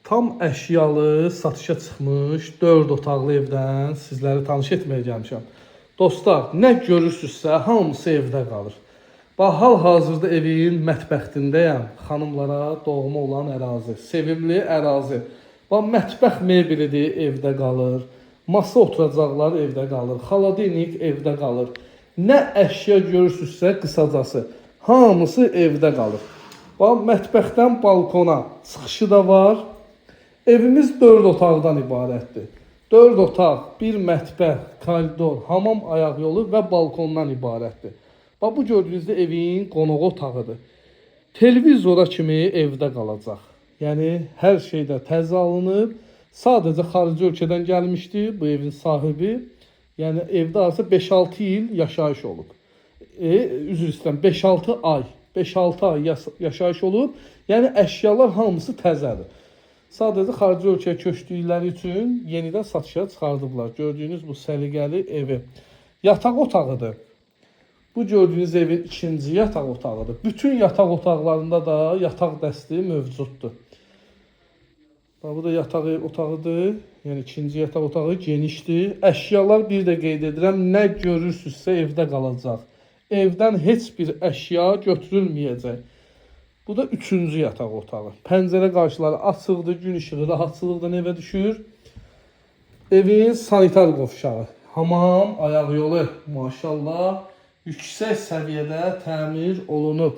Tam əşyalı satışa çıxmış 4 otaqlı evdən sizləri tanış etməyə gəlmişəm. Dostlar, nə görürsünüzsə hamısı evdə qalır. Bax, hal-hazırda evin mətbəxtindəyəm. Xanımlara doğma olan ərazi, sevimli ərazi. Bax, mətbəx mebelidir, evdə qalır. Masa oturacaqlar evdə qalır. Xaladenik evdə qalır. Nə əşya görürsünüzsə qısacası hamısı evdə qalır. Bax, mətbəxdən balkona çıxışı da var. Evimiz 4 otaqdan ibarətdir. 4 otaq, bir mətbəx, koridor, hamam ayaq yolu və balkondan ibarətdir. Bax, bu gördüyünüzdə evin qonaq otağıdır. Televizora kimi evdə qalacaq. Yəni, hər şeydə təzə alınıb. Sadəcə xarici ölkədən gəlmişdi bu evin sahibi. Yəni, evdə artıq 5-6 il yaşayış olub. Üzr istəyirəm, 5-6 ay. 5-6 ay yaşayış olub. Yəni, əşyalar hamısı təzədir. Sadəcə xarici ölkəyə köçdükləri üçün yenidən satışa çıxardıblar. Gördüyünüz bu səliqəli evi. Yataq otağıdır. Bu gördüyünüz evin ikinci yataq otağıdır. Bütün yataq otaqlarında da yataq dəsti mövcuddur. Bu da yataq otağıdır. Yəni ikinci yataq otağı genişdir. Əşyalar bir də qeyd edirəm, nə görürsünüzsə evdə qalacaq. Evdən heç bir əşya götürülməyəcək. Bu da üçüncü yataq otağı. Pəncərə qarşıları açıqdır, gün işığı rahatçılıqla evə düşür. Evin sanitar qovşağı, hamam, ayaq yolu, maşallah, yüksək səviyyədə təmir olunub.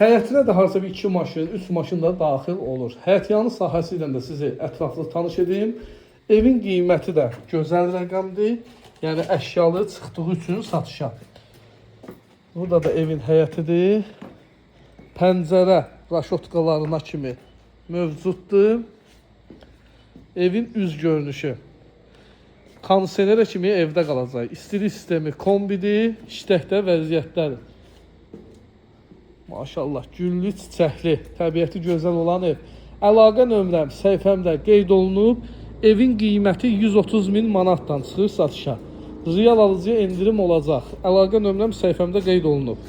Həyətinə də harca bir 2 maşın, 3 maşın da daxil olur. Həyətyanı sahəsi ilə də sizi ətraflı tanış edeyim. Evin qiyməti də gözəl rəqəmdir. Yəni əşyalı çıxdığı üçün satışa. Burada da evin həyətidir. Pəncərə raşotkalarına kimi mövcuddur. Evin üz görünüşü. Kondisionerə kimi evdə qalacaq. İstilik sistemi kombidir, işləkdə vəziyyətdədir. Maşallah, güllü, çiçəkli, təbiəti gözəl olan ev. Əlaqə nömrəm səhifəmdə qeyd olunub. Evin qiyməti 130.000 manatdan çıxır satışa. Real alıcıya endirim olacaq. Əlaqə nömrəm səhifəmdə qeyd olunub.